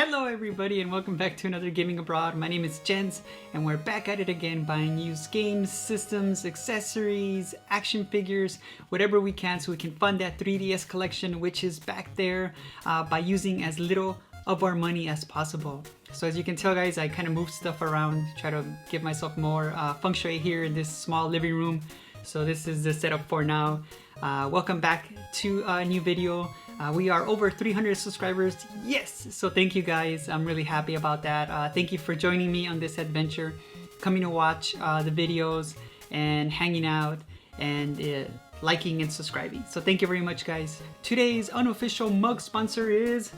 Hello everybody and welcome back to another Gaming Abroad. My name is Jens and we're back at it again buying used games, systems, accessories, action figures, whatever we can so we can fund that 3DS collection which is back there by using as little of our money as possible. So as you can tell guys, I kind of moved stuff around, try to give myself more feng shui here in this small living room. So this is the setup for now. Welcome back to a new video. We are over 300 subscribers, yes! So thank you guys, I'm really happy about that. Thank you for joining me on this adventure, coming to watch the videos and hanging out and liking and subscribing. So thank you very much guys. Today's unofficial mug sponsor is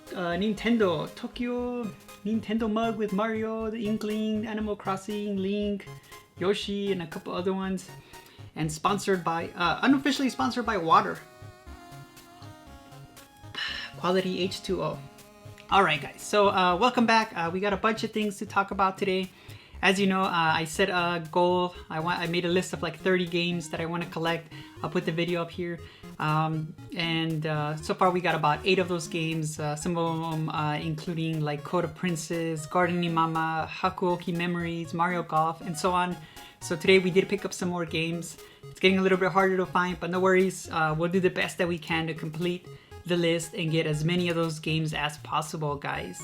Nintendo. Tokyo Nintendo mug with Mario, the Inkling, Animal Crossing, Link, Yoshi, and a couple other ones. And sponsored by, unofficially sponsored by water. Quality H2O. Alright guys, so welcome back. We got a bunch of things to talk about today. As you know, I set a goal. I made a list of like 30 games that I want to collect. I'll put the video up here. So far we got about 8 of those games. Some of them including like Code of Princess, Gardening Mama, Hakuoki Memories, Mario Golf, and so on. So today we did pick up some more games. It's getting a little bit harder to find, but no worries. We'll do the best that we can to complete the list and get as many of those games as possible, guys.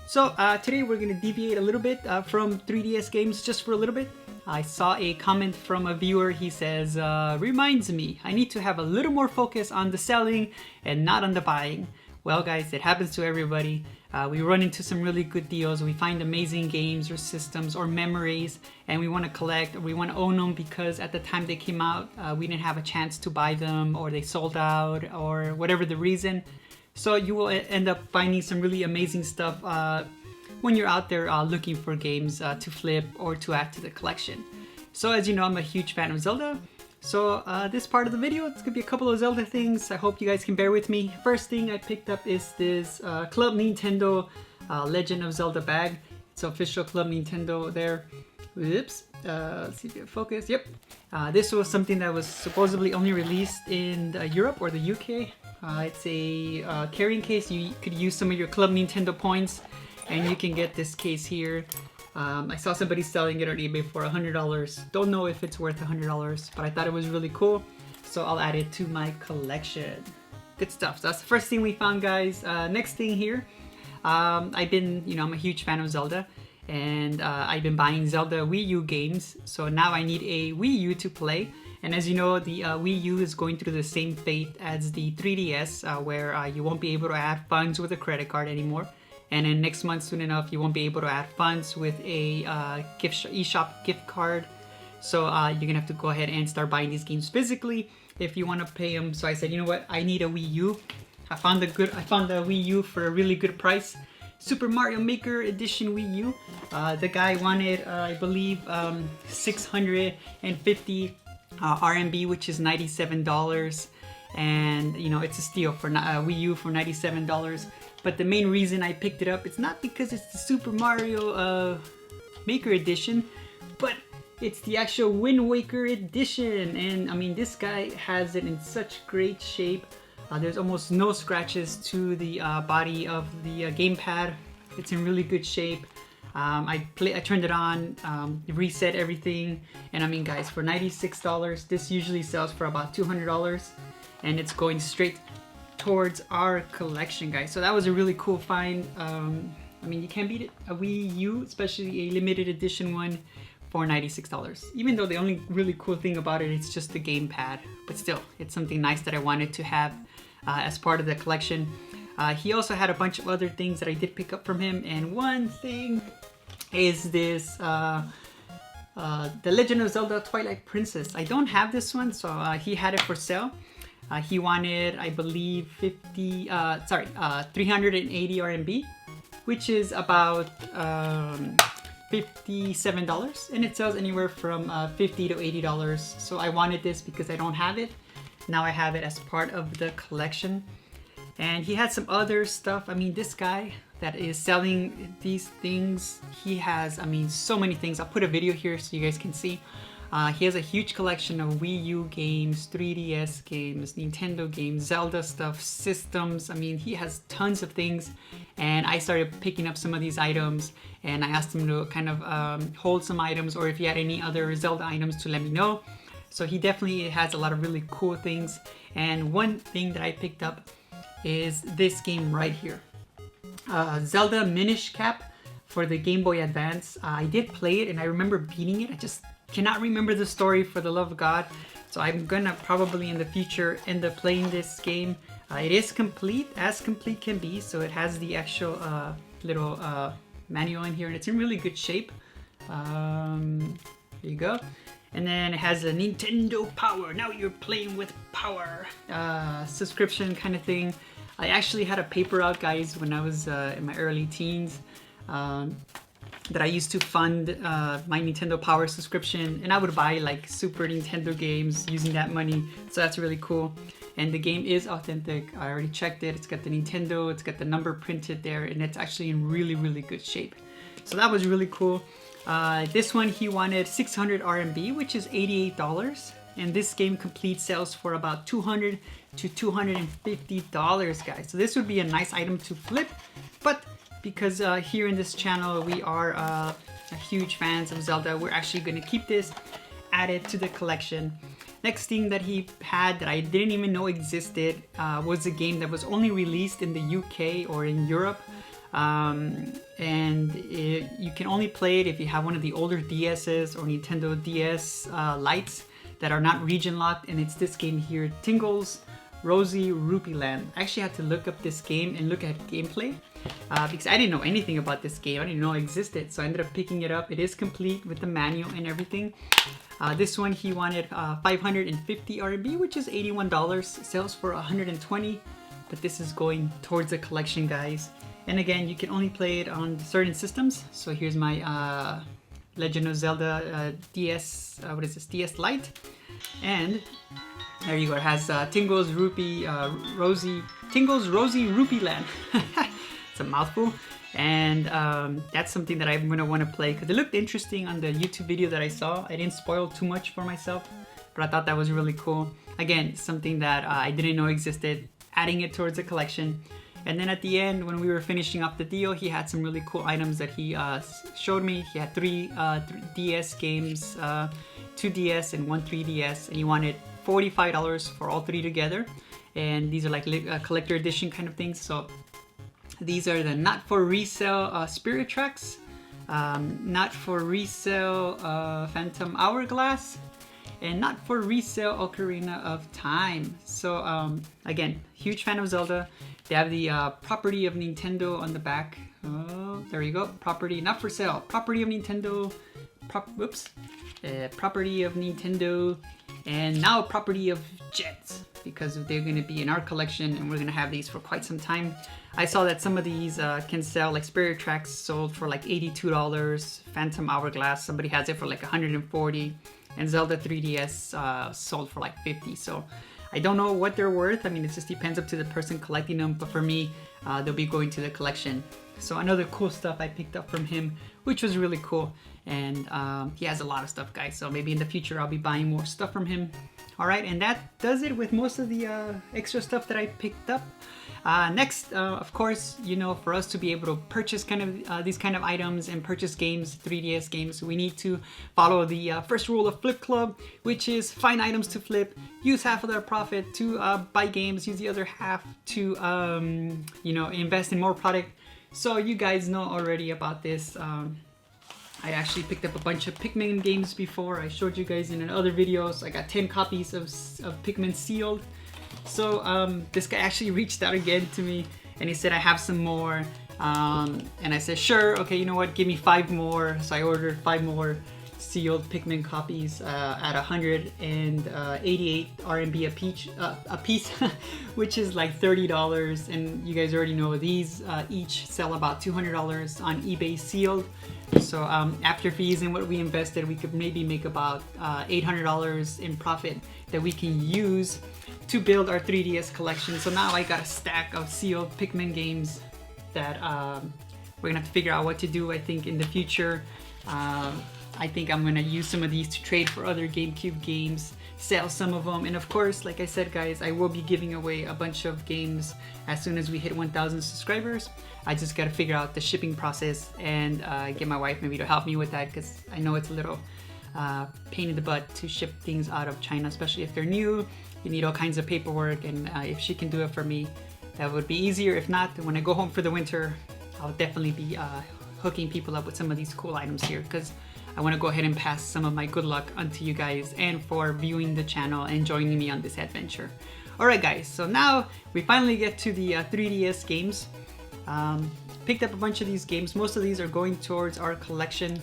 So today we're going to deviate a little bit from 3DS games just for a little bit. I saw a comment from a viewer. He says, reminds me, I need to have a little more focus on the selling and not on the buying. Well guys, it happens to everybody. We run into some really good deals. We find amazing games or systems or memories and we want to collect or we want to own them because at the time they came out, we didn't have a chance to buy them or they sold out or whatever the reason. So you will end up finding some really amazing stuff when you're out there looking for games to flip or to add to the collection. So as you know, I'm a huge fan of Zelda. So this part of the video, it's gonna be a couple of Zelda things. I hope you guys can bear with me. First thing I picked up is this Club Nintendo Legend of Zelda bag. It's official Club Nintendo there. Whoops. Let's see if you focus. Yep. This was something that was supposedly only released in Europe or the UK. It's a carrying case. You could use some of your Club Nintendo points and you can get this case here. I saw somebody selling it on eBay for $100. Don't know if it's worth $100, but I thought it was really cool, so I'll add it to my collection. Good stuff. So that's the first thing we found, guys. Next thing here, I'm a huge fan of Zelda, and I've been buying Zelda Wii U games, so now I need a Wii U to play. And as you know, the Wii U is going through the same fate as the 3DS, where you won't be able to add funds with a credit card anymore. And then next month, soon enough, you won't be able to add funds with a eShop gift card. So you're gonna have to go ahead and start buying these games physically if you want to pay them. So I said, you know what? I need a Wii U. I found the Wii U for a really good price. Super Mario Maker Edition Wii U. The guy wanted, I believe, 650 RMB, which is $97. And you know, it's a steal for Wii U for $97. But the main reason I picked it up, it's not because it's the Super Mario Maker Edition, but it's the actual Wind Waker Edition. And I mean, this guy has it in such great shape. There's almost no scratches to the body of the gamepad. It's in really good shape. I turned it on, reset everything, and I mean guys, for $96, this usually sells for about $200, and it's going straight towards our collection, guys. So that was a really cool find. I mean, you can't beat it. A Wii U, especially a limited edition one, for $96. Even though the only really cool thing about it is just the gamepad, but still, it's something nice that I wanted to have as part of the collection. He also had a bunch of other things that I did pick up from him, and one thing is this The Legend of Zelda Twilight Princess. I don't have this one, so he had it for sale. He wanted, I believe, 380 RMB, which is about $57, and it sells anywhere from $50 to $80. So I wanted this because I don't have it. Now I have it as part of the collection. And he had some other stuff. I mean, this guy that is selling these things, he has, I mean, so many things. I'll put a video here so you guys can see. He has a huge collection of Wii U games, 3DS games, Nintendo games, Zelda stuff, systems. I mean, he has tons of things. And I started picking up some of these items, and I asked him to kind of hold some items, or if he had any other Zelda items to let me know. So he definitely has a lot of really cool things. And one thing that I picked up is this game right here. Zelda Minish Cap for the Game Boy Advance. I did play it and I remember beating it. I just cannot remember the story for the love of God. So I'm gonna probably in the future end up playing this game. It is complete, as complete can be. So it has the actual little manual in here, and it's in really good shape. Here you go. And then it has a Nintendo Power. Now you're playing with power. Subscription kind of thing. I actually had a paper out, guys, when I was in my early teens. That I used to fund my Nintendo Power subscription, and I would buy like Super Nintendo games using that money. So that's really cool. And the game is authentic. I already checked it. It's got the Nintendo, it's got the number printed there, and it's actually in really, really good shape. So that was really cool. This one he wanted 600 RMB, which is $88. And this game complete sells for about $200 to $250, guys. So this would be a nice item to flip, but because here in this channel we are huge fans of Zelda, we're actually going to keep this added to the collection. Next thing that he had that I didn't even know existed was a game that was only released in the UK or in Europe. You can only play it if you have one of the older DS's or Nintendo DS Lites that are not region locked, and it's this game here, Tingle's Rosy Rupee Land. I actually had to look up this game and look at gameplay because I didn't know anything about this game. I didn't know it existed, so I ended up picking it up. It is complete with the manual and everything. This one he wanted 550 RMB, which is $81. It sells for 120, but this is going towards the collection, guys. And again, you can only play it on certain systems. So here's my Legend of Zelda DS, what is this, DS Lite. And there you go, it has Tingle's Rosy Rupee Land. It's a mouthful. And that's something that I'm gonna wanna play because it looked interesting on the YouTube video that I saw. I didn't spoil too much for myself, but I thought that was really cool. Again, something that I didn't know existed, adding it towards the collection. And then at the end, when we were finishing up the deal, he had some really cool items that he showed me. He had three DS games, 2 DS and 1 3DS, and he wanted $45 for all three together. And these are like collector edition kind of things. So these are the not for resale Spirit Tracks, not for resale Phantom Hourglass, and not for resale Ocarina of Time. So again, huge fan of Zelda. They have the property of Nintendo on the back. Oh, there you go. Property, not for sale. Property of Nintendo. Property of Nintendo. And now property of Jets, because they're going to be in our collection and we're going to have these for quite some time. I saw that some of these can sell, like Spirit Tracks sold for like $82. Phantom Hourglass, somebody has it for like $140. And Zelda 3DS sold for like $50. So I don't know what they're worth. I mean, it just depends up to the person collecting them. But for me, they'll be going to the collection. So another cool stuff I picked up from him, which was really cool. And he has a lot of stuff, guys. So maybe in the future, I'll be buying more stuff from him. All right, and that does it with most of the extra stuff that I picked up. Next, of course, you know, for us to be able to purchase kind of these kind of items and purchase games, 3DS games, we need to follow the first rule of Flip Club, which is find items to flip, use half of their profit to buy games, use the other half to, you know, invest in more product. So you guys know already about this. I actually picked up a bunch of Pikmin games before. I showed you guys in other videos. I got 10 copies of Pikmin sealed. So this guy actually reached out again to me and he said, I have some more. And I said, sure, okay, you know what, give me 5 more. So I ordered 5 more sealed Pikmin copies at 188 RMB a piece, which is like $30. And you guys already know these each sell about $200 on eBay sealed. So after fees and what we invested, we could maybe make about $800 in profit that we can use to build our 3DS collection. So now I got a stack of sealed Pikmin games that we're gonna have to figure out what to do, I think, in the future. I think I'm gonna use some of these to trade for other GameCube games, sell some of them, and of course, like I said guys, I will be giving away a bunch of games as soon as we hit 1,000 subscribers. I just gotta figure out the shipping process and get my wife maybe to help me with that, because I know it's a little pain in the butt to ship things out of China, especially if they're new. You need all kinds of paperwork, and if she can do it for me, that would be easier. If not, then when I go home for the winter, I'll definitely be hooking people up with some of these cool items here, because I want to go ahead and pass some of my good luck onto you guys and for viewing the channel and joining me on this adventure. Alright guys, so now we finally get to the 3DS games. Picked up a bunch of these games. Most of these are going towards our collection.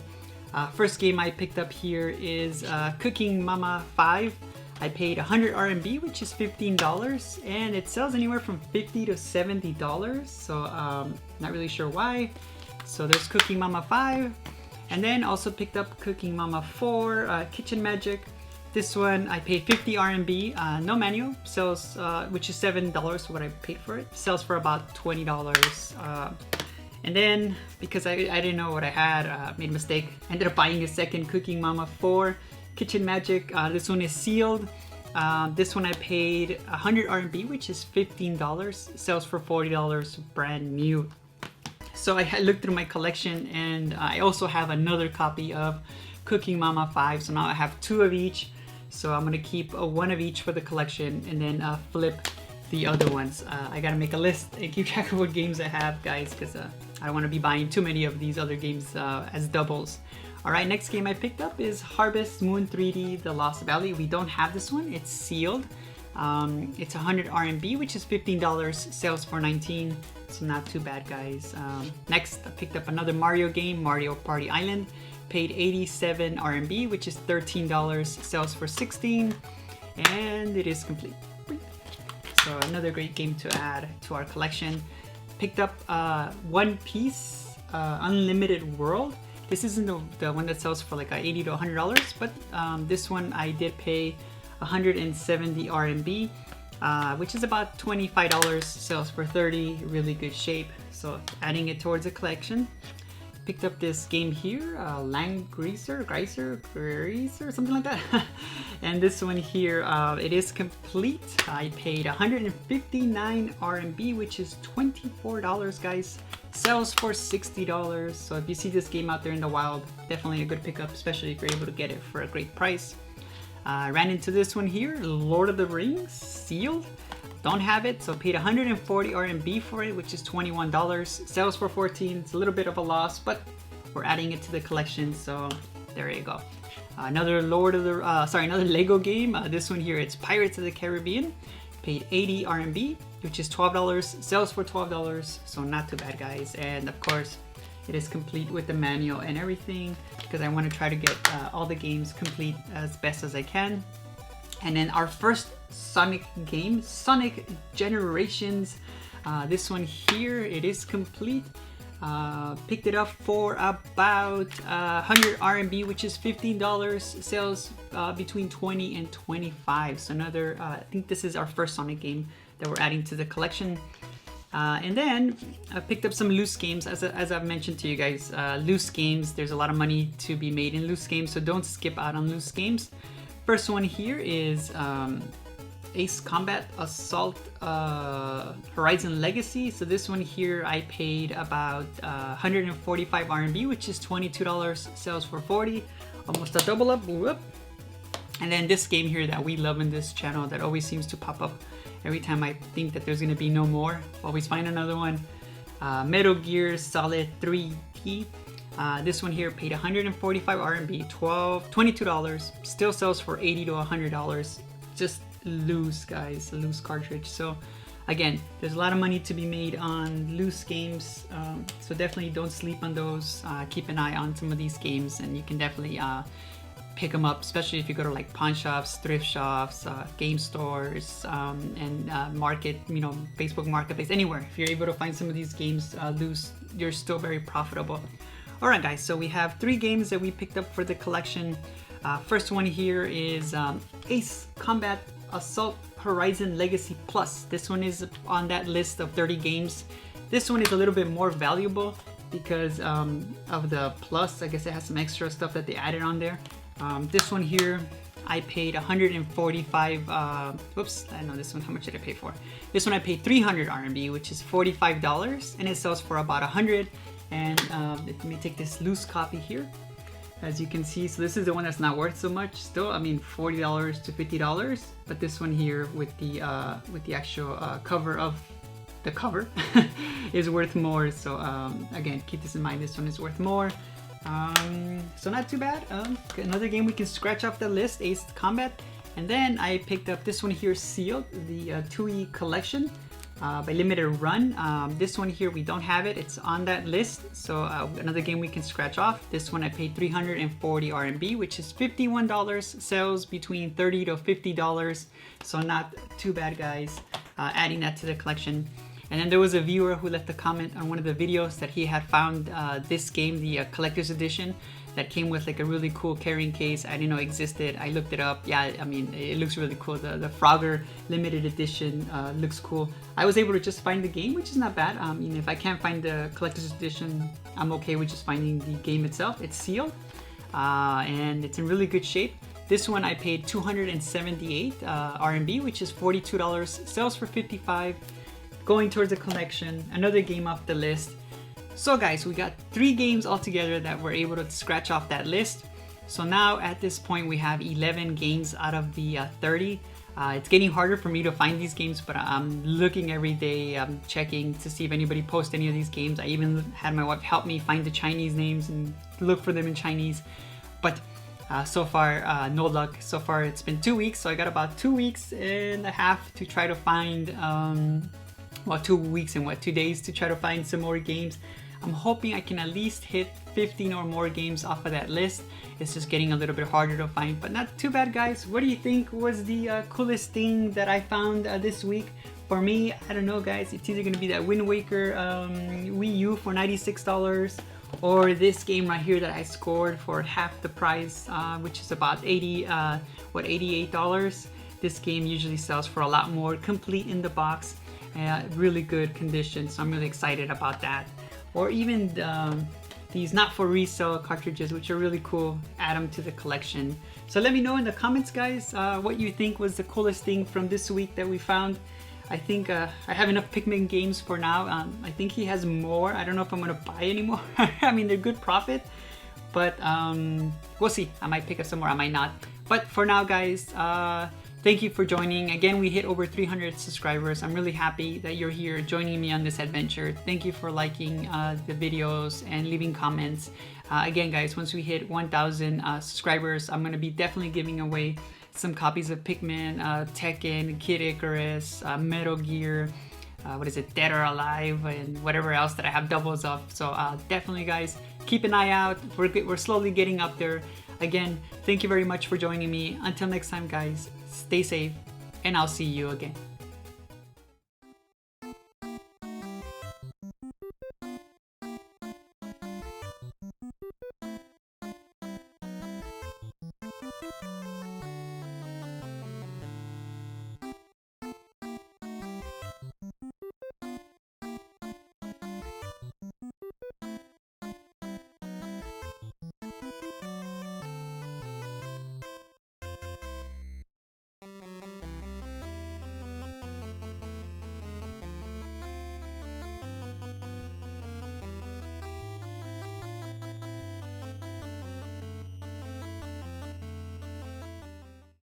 First game I picked up here is Cooking Mama 5. I paid 100 RMB, which is $15, and it sells anywhere from $50 to $70, so not really sure why. So there's Cooking Mama 5, and then also picked up Cooking Mama 4, Kitchen Magic. This one I paid 50 RMB, no manual, sells, which is $7 for what I paid for it. Sells for about $20. And then, because I didn't know what I had, made a mistake, ended up buying a second Cooking Mama 4, Kitchen Magic. This one is sealed. This one I paid 100 RMB, which is $15. Sells for $40, brand new. So I looked through my collection, and I also have another copy of Cooking Mama 5. So now I have 2 of each. So I'm gonna keep 1 of each for the collection, and then flip the other ones. I gotta make a list and keep track of what games I have, guys, because I don't want to be buying too many of these other games as doubles. Alright, next game I picked up is Harvest Moon 3D The Lost Valley. We don't have this one, it's sealed. It's 100 RMB, which is $15, sales for 19, so not too bad guys. Next, I picked up another Mario game, Mario Party Island. Paid 87 RMB, which is $13, sells for 16, and it is complete. So another great game to add to our collection. Picked up One Piece Unlimited World. This isn't the one that sells for like $80 to $100, but this one I did pay 170 RMB, which is about $25, sells for 30, really good shape. So adding it towards the collection. Picked up this game here, Greiser, something like that. And this one here, it is complete. I paid 159 RMB, which is $24, guys. Sells for $60. So if you see this game out there in the wild, definitely a good pickup, especially if you're able to get it for a great price. Ran into this one here, Lord of the Rings, sealed. Don't have it, so paid 140 RMB for it, which is $21. Sells for 14. It's a little bit of a loss, but we're adding it to the collection, so there you go. Another another Lego game. This one here, it's Pirates of the Caribbean. Paid 80 RMB, which is $12. Sells for $12, so not too bad, guys. And of course, it is complete with the manual and everything, because I want to try to get all the games complete as best as I can. And then our first Sonic game, Sonic Generations. This one here, it is complete. Picked it up for about 100 RMB, which is $15. Sells between 20 and 25. So another, I think this is our first Sonic game that we're adding to the collection. And then I picked up some loose games. As I've mentioned to you guys, loose games, there's a lot of money to be made in loose games, so don't skip out on loose games. First one here is Ace Combat Assault Horizon Legacy. So this one here I paid about 145 RMB, which is $22. Sells for 40, almost a double up. Whoop. And then this game here that we love in this channel that always seems to pop up every time I think that there's gonna be no more. Always find another one. Metal Gear Solid 3D. This one here paid 145 RMB, $22. Still sells for $80 to $100. Just loose, guys, a loose cartridge. So again, there's a lot of money to be made on loose games, so definitely don't sleep on those. Keep an eye on some of these games, and you can definitely pick them up, especially if you go to like pawn shops, thrift shops, game stores, and market, Facebook Marketplace, anywhere. If you're able to find some of these games loose, you're still very profitable. Alright guys, so we have 3 games that we picked up for the collection. First one here is Ace Combat Assault Horizon Legacy Plus. This one is on that list of 30 games. This one is a little bit more valuable because of the plus. I guess it has some extra stuff that they added on there. This one here, I paid 145, whoops, I know this one, how much did I pay for? This one I paid 300 RMB, which is $45, and it sells for about 100. And let me take this loose copy here. As you can see, so this is the one that's not worth so much still. I mean, $40 to $50, but this one here with the actual cover of the cover is worth more. So again, keep this in mind, this one is worth more. So not too bad. Another game we can scratch off the list, Ace Combat. And then I picked up this one here, sealed, the TUI collection by Limited Run. This one here, we don't have it, it's on that list. So another game we can scratch off. This one I paid 340 RMB, which is $51, sells between $30 to $50. So not too bad, guys, adding that to the collection. And then there was a viewer who left a comment on one of the videos that he had found this game, the collector's edition, that came with like a really cool carrying case. I didn't know existed. I looked it up. Yeah, I mean, it looks really cool. The Frogger limited edition looks cool. I was able to just find the game, which is not bad. You know, if I can't find the collector's edition, I'm okay with just finding the game itself. It's sealed and it's in really good shape. This one I paid 278 RMB, which is $42. Sells for 55. Going towards the collection. Another game off the list. So guys, we got 3 games altogether that we're able to scratch off that list. So now at this point we have 11 games out of the 30. It's getting harder for me to find these games, but I'm looking every day. I'm checking to see if anybody posts any of these games. I even had my wife help me find the Chinese names and look for them in Chinese. But so far, no luck. So far it's been 2 weeks, so I got about 2 weeks and a half to try to find, well, 2 weeks and 2 days to try to find some more games. I'm hoping I can at least hit 15 or more games off of that list. It's just getting a little bit harder to find, but not too bad, guys. What do you think was the coolest thing that I found this week? For me, I don't know, guys. It's either gonna be that Wind Waker Wii U for $96, or this game right here that I scored for half the price, which is about $88. This game usually sells for a lot more, complete in the box, really good condition. So I'm really excited about that. Or even these not for resale cartridges, which are really cool. Add them to the collection. So let me know in the comments, guys, what you think was the coolest thing from this week that we found. I think I have enough Pikmin games for now. I think he has more. I don't know if I'm gonna buy anymore. I mean, they're good profit, but we'll see. I might pick up some more, I might not. But for now, guys, thank you for joining. Again, we hit over 300 subscribers. I'm really happy that you're here joining me on this adventure. Thank you for liking the videos and leaving comments. Again, guys, once we hit 1,000 subscribers, I'm gonna be definitely giving away some copies of Pikmin, Tekken, Kid Icarus, Metal Gear, what is it, Dead or Alive, and whatever else that I have doubles of. So definitely, guys, keep an eye out. We're slowly getting up there. Again, thank you very much for joining me. Until next time, guys, stay safe, and I'll see you again.